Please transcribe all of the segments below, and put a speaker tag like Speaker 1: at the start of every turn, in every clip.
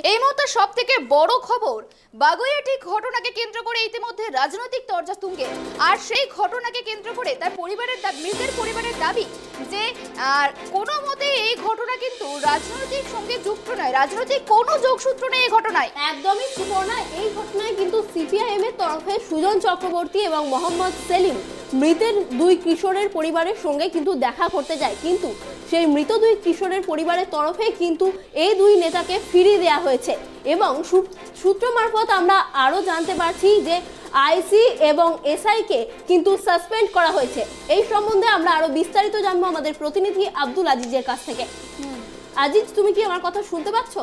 Speaker 1: এই মুহূর্তে সব থেকে বড় খবর, বাগুইআটি ঘটনাকে কেন্দ্র করে ইতিমধ্যে রাজনৈতিক তরজা তুঙ্গে। আর সেই ঘটনাকে কেন্দ্র করে তার পরিবারের মৃতের পরিবারের দাবি যে কোনো মতে এই ঘটনা কিন্তু রাজনৈতিক সঙ্গে যুক্ত নয়, রাজনৈতিক কোনো যোগসূত্র নেই এই ঘটনায়।
Speaker 2: একদমই সুবর্ণা, এই ঘটনায় কিন্তু সিপিআইএম এর তরফে সুজন চক্রবর্তী এবং মোহাম্মদ সেলিম মৃতের দুই কিশোরের পরিবারের সঙ্গে কিন্তু দেখা করতে যায়, কিন্তু সেই মৃত দুই কিশোরের পরিবারের তরফে কিন্তু এই দুই নেতাকে ফিরিয়ে দেওয়া হয়েছে। এবং সূত্র মারফত আমরা আরও জানতে পারছি যে আইসি এবং এসআইকে কিন্তু সাসপেন্ড করা হয়েছে। এই সম্বন্ধে আমরা আরো বিস্তারিত জানবো আমাদের প্রতিনিধি আব্দুল আজিজের কাছ থেকে। আজিজ, তুমি কি আমার কথা শুনতে পাচ্ছ?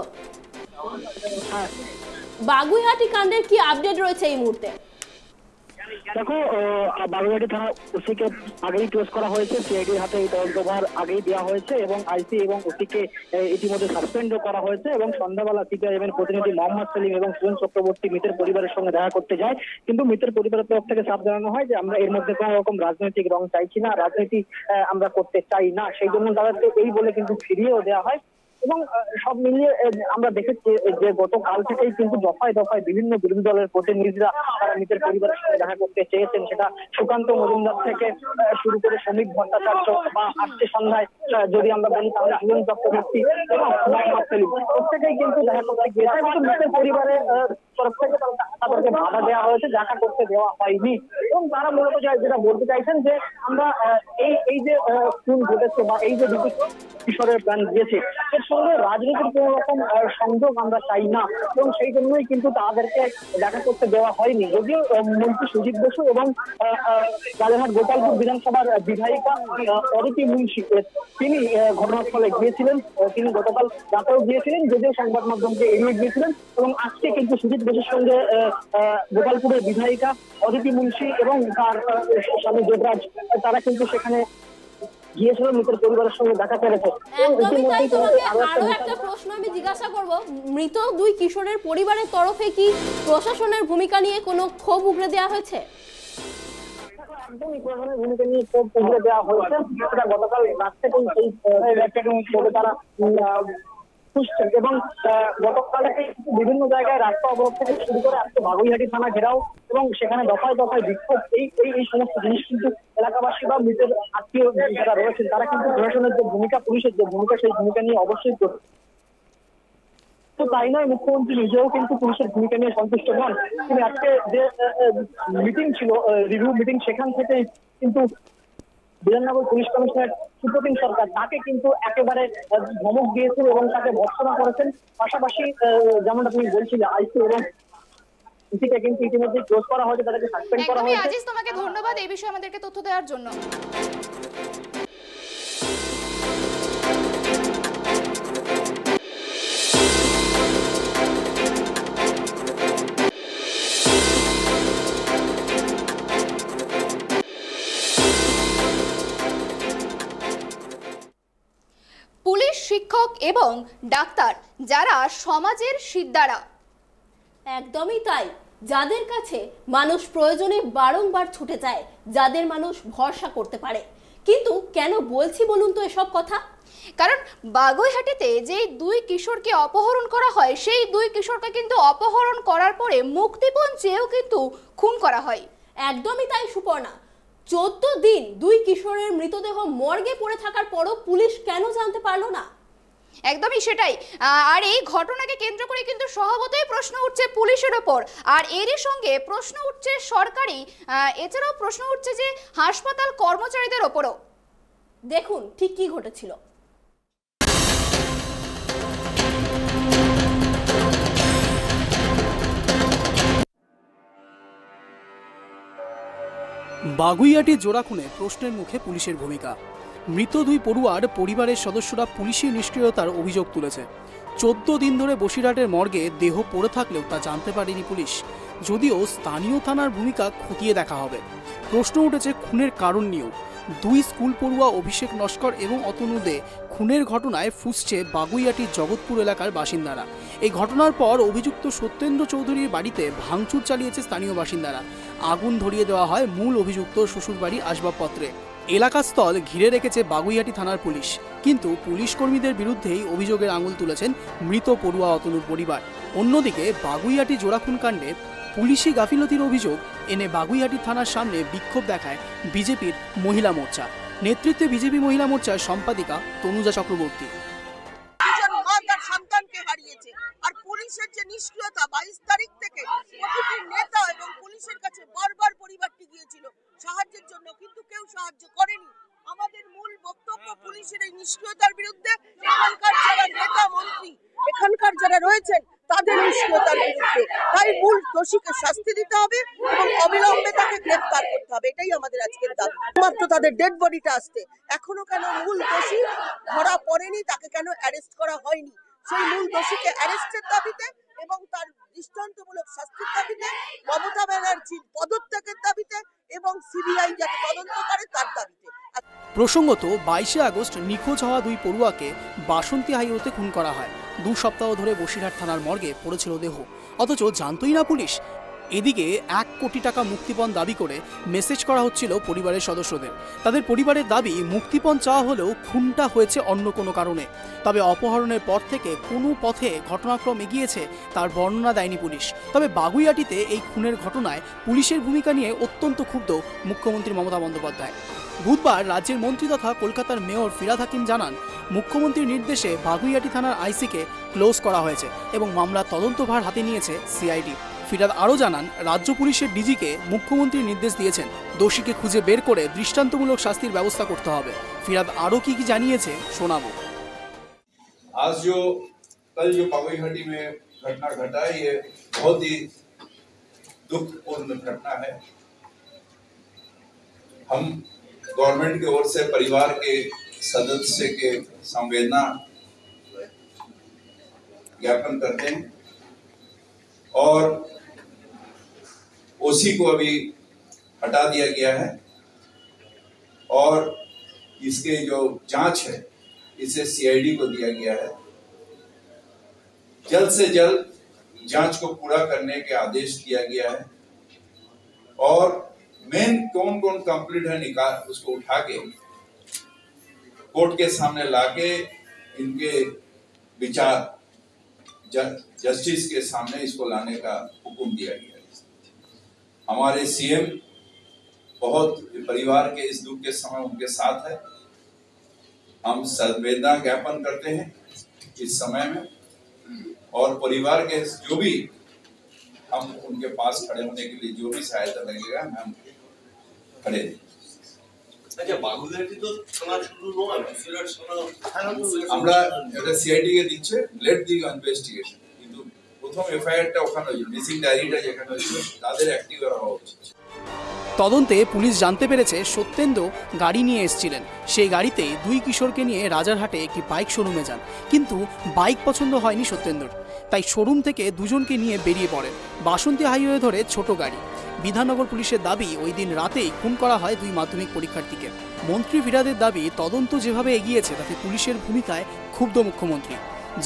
Speaker 2: বাগুইআটি কাণ্ডের কি আপডেট রয়েছে এই মুহূর্তে?
Speaker 3: দেখো, বাগুইআটি থানা ওসিকে আগেই ক্লোজ করা হয়েছে, সিআইডির হাতে এই তদন্তভার আগেই দেওয়া হয়েছে এবং আইসি এবং ওসিকে ইতিমধ্যে সাসপেন্ডও করা হয়েছে। এবং সন্ধ্যাবেলা সিপিআইএম এর প্রতিনিধি মোহাম্মদ সেলিম এবং সুজন চক্রবর্তী মৃতের পরিবারের সঙ্গে দেখা করতে যায়, কিন্তু মৃতের পরিবারের তরফ থেকে চাপ জানানো হয় যে আমরা এর মধ্যে কোনো রকম রাজনৈতিক রং চাইছি না, রাজনীতি আমরা করতে চাই না। সেই জন্য তাদেরকে এই বলে কিন্তু ফিরিয়েও দেওয়া হয়। এবং সব মিলিয়ে আমরা দেখেছি যে গতকাল থেকেই কিন্তু দফায় দফায় বিভিন্ন বিরোধী দলের প্রতিনিধিরা তারা মৃতের পরিবারের সঙ্গে দেখা করতে চেয়েছেন। সেটা সুকান্ত মজুমদার থেকে শুরু করে শ্রমিক ভট্টাচার্য বা আজকে সন্ধ্যায় যদি আমরা বলি তাহলে সুজন চক্রবর্তী এবং মোহাম্মদ সেলিম প্রত্যেকেই কিন্তু দেখা করতে গিয়েছে, কিন্তু মৃতের পরিবারের তরফ থেকে তাদেরকে বাধা দেওয়া হয়েছে, দেখা করতে দেওয়া হয়নি। এবং তারা মূলত যেটা বলতে চাইছেন যে আমরা এই যে খুন ঘটেছে বা এই যে দুটি কিশোরের প্রাণ দিয়েছে এর সঙ্গে রাজনীতির কোন রকম সংযোগ আমরা চাই না, এবং সেই জন্যই কিন্তু তাদেরকে দেখা করতে দেওয়া হয়নি। যদিও মন্ত্রী সুজিত বসু এবং রাজারহাট গোপালপুর বিধানসভার বিধায়িকা অদিতি মুন্সি তিনি ঘটনাস্থলে গিয়েছিলেন, তিনি গতকাল রাতেও গিয়েছিলেন, যদিও সংবাদ মাধ্যমকে এড়িয়ে গিয়েছিলেন। এবং আজকে কিন্তু সুজিত বসুর সঙ্গে গোপালপুরের বিধায়িকা অদিতি মুন্সি এবং তার স্বামী দেবরাজ তারা কিন্তু সেখানে গিয়েছিল মৃতের পরিবারের সঙ্গে দেখা করেছে।
Speaker 2: আরো একটা প্রশ্ন আমি জিজ্ঞাসা করব, মৃত দুই কিশোরের পরিবারের তরফে কি প্রশাসনের ভূমিকা নিয়ে কোনো ক্ষোভ উগরে দেওয়া হয়েছে?
Speaker 3: একদমই প্রশাসনের ভূমিকা নিয়ে ক্ষোভ উগরে দেওয়া হয়েছে, সেটা গতকাল রাত থেকেই সেই তারা খুঁজছেন। এবং গতকাল বিভিন্ন জায়গায় রাস্তা অবরোধ থেকে শুরু করে আজকে বাগুইআটি থানা ঘেরাও এবং সেখানে দফায় দফায় বিক্ষোভ, এই সমস্ত জিনিস কিন্তু এলাকাবাসী বা মৃতের আত্মীয় যারা রয়েছেন তারা কিন্তু প্রশাসনের যে ভূমিকা, পুলিশের যে ভূমিকা, সেই ভূমিকা নিয়ে অবশ্যই তো তাই নয়, মুখ্যমন্ত্রী নিজেও কিন্তু পুলিশের ভূমিকা নিয়ে সন্তুষ্ট নন। তিনি আজকে যে মিটিং ছিল, রিভিউ মিটিং, সেখান থেকে কিন্তু বিধাননগর পুলিশ কমিশনার সুপ্রতিম সরকার তাকে কিন্তু একেবারে ধমক দিয়েছেন এবং তাকে ভর্ৎসনা করেছেন। পাশাপাশি যেমনটা তুমি বলছিলে আইসি এবং ইসিকে কিন্তু ইতিমধ্যে ক্লোজ করা হয়েছে, তাদেরকে সাসপেন্ড করা হয়েছে।
Speaker 1: আজিজ, তোমাকে ধন্যবাদ এই বিষয়ে আমাদেরকে তথ্য দেওয়ার জন্য। পুলিশ, শিক্ষক এবং ডাক্তার যারা সমাজের সিদ্ধারা,
Speaker 2: একদমই তাই, যাদের কাছে মানুষ প্রয়োজনে বারংবার ছুটে যায়, যাদের মানুষ ভরসা করতে পারে। কিন্তু কেন বলছি বলুন তো এসব কথা?
Speaker 1: কারণ বাগুইআটিতে যে দুই কিশোরকে অপহরণ করা হয়, সেই দুই কিশোরকে কিন্তু অপহরণ করার পরে মুক্তিপণ চেয়েও কিন্তু খুন করা হয়।
Speaker 2: একদমই তাই সুপর্ণা, 14 দিন দুই কিশোরের মৃতদেহ মর্গে পড়ে থাকার পরও পুলিশ কেন জানতে পারলো না?
Speaker 1: একদমই সেটাই। আর এই ঘটনাকে কেন্দ্র করে কিন্তু স্বভাবতই প্রশ্ন উঠছে পুলিশের ওপর, আর এরই সঙ্গে প্রশ্ন উঠছে সরকারি, এছাড়াও প্রশ্ন উঠছে যে হাসপাতাল কর্মচারীদের ওপরও।
Speaker 2: দেখুন ঠিক কি ঘটেছিল।
Speaker 4: বাগুইআটি জোড়া খুনে প্রশ্নের মুখে পুলিশের ভূমিকা। মৃত দুই পড়ুয়ার পরিবারের সদস্যরা পুলিশি নিষ্ক্রিয়তার অভিযোগ তুলেছে। 14 দিন ধরে বসিরহাটের মর্গে দেহ পড়ে থাকলেও তা জানতে পারেনি পুলিশ, যদিও স্থানীয় থানার ভূমিকা খতিয়ে দেখা হবে। প্রশ্ন উঠেছে খুনের কারণ নিয়েও। দুই স্কুল পড়ুয়া অভিষেক নস্কর এবং অতনু দে খুনের ঘটনায় ফুঁসছে বাগুইআটির জগৎপুর এলাকার বাসিন্দারা। এই ঘটনার পর অভিযুক্ত সত্যেন্দ্র চৌধুরীর বাড়িতে ভাঙচুর চালিয়েছে স্থানীয় বাসিন্দারা। আগুন ধরিয়ে দেওয়া হয় মূল অভিযুক্ত শ্বশুরবাড়ির আসবাবপত্রে। এলাকাস্থল ঘিরে রেখেছে বাগুইআটি থানার পুলিশ। কিন্তু পুলিশ কর্মীদের বিরুদ্ধেই অভিযোগের আঙুল তুলেছেন মৃত পড়ুয়া অতনুর পরিবার। অন্যদিকে বাগুইআটি জোড়াখুন কাণ্ডে পুলিশি গাফিলতির অভিযোগ এনে বাগুইআটি থানার সামনে বিক্ষোভ দেখায় বিজেপির মহিলা মোর্চা। নেতৃত্বে বিজেপি মহিলা মোর্চার সম্পাদিকা তনুজা চক্রবর্তী।
Speaker 5: সন্তানকে হারিয়েছে আর পুলিশের যে নিষ্ক্রিয়তা 22 তারিখ থেকে প্রতিটি নেতা এবং পুলিশের কাছে বারবার পরিবারটি গিয়েছিল সাহায্যের জন্য, কিন্তু কেউ সাহায্য করেনি। আমাদের মূল বক্তব্য পুলিশের এই নিষ্ক্রিয়তার বিরুদ্ধে, এখানকার যারা নেতা মন্ত্রী এখানকার যারা রয়েছেন তাদের নিষ্ক্রিয়তার বিরুদ্ধে। তাই মূল দোষীকে শাস্তি দিতে হবে এবং অবিলম্বে তাকে গ্রেফতার করতে হবে, এটাই আমাদের আজকের দাবি। মাত্র তাদের ডেড বডিটা আসতে এখনো কেন মূল দোষী ধরা পড়েনি, তাকে কেন অ্যারেস্ট করা হয়নি, সেই মূল দোষীকে অ্যারেস্টের দাবিতে এবং তার দৃষ্টান্তমূলক শাস্তির দাবিতে, মমতা ব্যানার্জির পদত্যাগের দাবিতে এবং সিবিআই যাতে তদন্ত করে তার দাবিতে।
Speaker 4: প্রসঙ্গত 22শে আগস্ট নিখোঁজ হওয়া দুই পড়ুয়াকে বাসন্তী হাইওয়েতে খুন করা হয়। 2 সপ্তাহ ধরে বসিরহাট থানার মর্গে পড়েছিল দেহ, অথচ জানতই না পুলিশ। এদিকে 1 কোটি টাকা মুক্তিপণ দাবি করে মেসেজ করা হচ্ছিল পরিবারের সদস্যদের। তাদের পরিবারের দাবি মুক্তিপণ চাওয়া হলেও খুনটা হয়েছে অন্য কোনো কারণে। তবে অপহরণের পর থেকে কোনো পথে ঘটনাক্রম এগিয়েছে তার বর্ণনা দেয়নি পুলিশ। তবে বাগুইআটিতে এই খুনের ঘটনায় পুলিশের ভূমিকা নিয়ে অত্যন্ত ক্ষুব্ধ মুখ্যমন্ত্রী মমতা বন্দ্যোপাধ্যায়। বুধবার রাজ্যের মন্ত্রী তথা কলকাতার মেয়র ফিরহাদ হাকিম জানান, মুখ্যমন্ত্রীর নির্দেশে বাগুইআটি থানার আইসিকে ক্লোজ করা হয়েছে এবং মামলার তদন্তভার হাতে নিয়েছে সিআইডি। ফিরহাদ আরও জানান, রাজ্য পুলিশের ডিজিকে মুখ্যমন্ত্রী নির্দেশ দিয়েছেন দোষীকে খুঁজে বের করে দৃষ্টান্তমূলক শাস্তির ব্যবস্থা করতে হবে। ফিরহাদ আরও কি জানিয়েছে শোনাবো।
Speaker 6: आज कल जो बागुईघाटी में घटना घटा है, ये बहुत ही दुखपूर्ण घटना है। हम गवर्नमेंट की ओर से परिवार के सदस्य के संवेदना ज्ञापन करते हैं और ओसी को अभी हटा दिया गया है और इसके जो जांच है इसे सीआईडी को दिया गया है। जल्द से जल्द जांच को पूरा करने के आदेश दिया गया है और मेन कौन कौन कंप्लीट है निकाल उसको उठा के कोर्ट के सामने लाके इनके विचार जस्टिस के सामने इसको लाने का हुक्म दिया गया है। हमारे सीएम बहुत परिवार के इस दुख के समय उनके साथ है। हम संवेदना ज्ञापन करते हैं इस समय में और परिवार के जो भी हम उनके पास खड़े होने के लिए जो भी सहायता लगेगा हम खड़े हैं।
Speaker 7: আচ্ছা বাগুইআটি তো থানা শুরু নয়, বসিরহাট থানা
Speaker 6: আমরা এটা সিআইডি কে দিচ্ছে, লেট দি ইনভেস্টিগেশন, কিন্তু প্রথম এফআইআরটা ওখানে হয়েছে, মিসিং ডায়েরিটা যেখানে হয়েছে তাদের অ্যাক্টিভ করা হওয়া উচিত।
Speaker 4: তদন্তে পুলিশ জানতে পেরেছে সত্যেন্দ্র গাড়ি নিয়ে এসেছিলেন। সেই গাড়িতেই 2 কিশোরকে নিয়ে রাজারহাটে একটি বাইক শোরুমে যান, কিন্তু বাইক পছন্দ হয়নি সত্যেন্দ্রর। তাই শোরুম থেকে দুজনকে নিয়ে বেরিয়ে পড়েন বাসন্তী হাইওয়ে ধরে ছোট গাড়ি। বিধাননগর পুলিশের দাবি ওই দিন রাতেই খুন করা হয় 2 মাধ্যমিক পরীক্ষার্থীকে। মন্ত্রী ফিরহাদের দাবি তদন্ত যেভাবে এগিয়েছে তাতে পুলিশের ভূমিকায় ক্ষুব্ধ মুখ্যমন্ত্রী,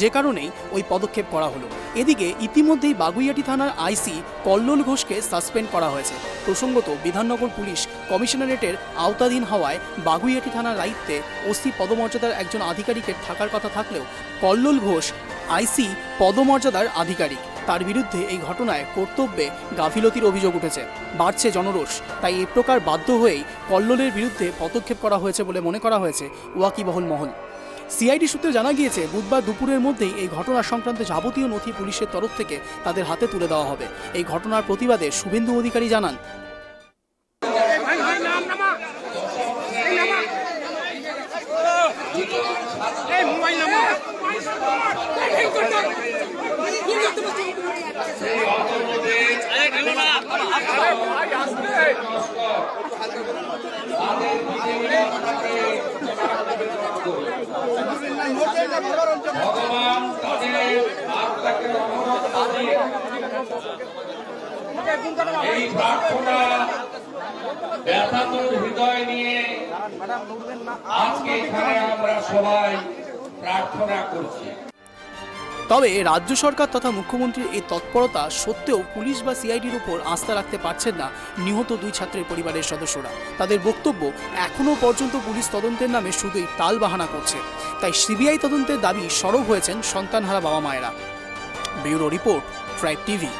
Speaker 4: যে কারণেই ওই পদক্ষেপ করা হলো। এদিকে ইতিমধ্যেই বাগুইআটি থানার আইসি কল্লোল ঘোষকে সাসপেন্ড করা হয়েছে। প্রসঙ্গত বিধাননগর পুলিশ কমিশনারেটের আওতাধীন হওয়ায় বাগুইআটি থানার দায়িত্বে ওসি পদমর্যাদার একজন আধিকারিকের থাকার কথা থাকলেও কল্লোল ঘোষ আইসি পদমর্যাদার আধিকারিক। তার বিরুদ্ধে এই ঘটনায় কর্তব্যে গাফিলতির অভিযোগ উঠেছে। বাড়ছে জনরোষ, তাই এই প্রকার বাধ্য হয়েই কল্লোলের বিরুদ্ধে পদক্ষেপ করা হয়েছে বলে মনে করা হয়েছে ওয়াকিবহল মহল। সিআইডি সূত্রে জানা গিয়েছে বুধবার দুপুরের মধ্যেই এই ঘটনা সংক্রান্ত যাবতীয় নথি পুলিশের তরফ থেকে তাদের হাতে তুলে দেওয়া হবে। এই ঘটনার প্রতিবাদে শুভেন্দু অধিকারী জানান,
Speaker 8: ভগবান তাদের এই প্রার্থনা ব্যথাতুর হৃদয় নিয়ে আজকে এখানে আমরা সবাই প্রার্থনা করছি।
Speaker 4: তবে রাজ্য সরকার তথা মুখ্যমন্ত্রীর এই তৎপরতা সত্ত্বেও পুলিশ বা সিআইডির উপর আস্থা রাখতে পারছেন না নিহত দুই ছাত্রের পরিবারের সদস্যরা। তাদের বক্তব্য, এখনও পর্যন্ত পুলিশ তদন্তের নামে শুধুই টালবাহানা করছে। তাই সিবিআই তদন্তের দাবি সরব হয়েছেন সন্তানহারা বাবা মায়েরা। Bureau report, tribe TV.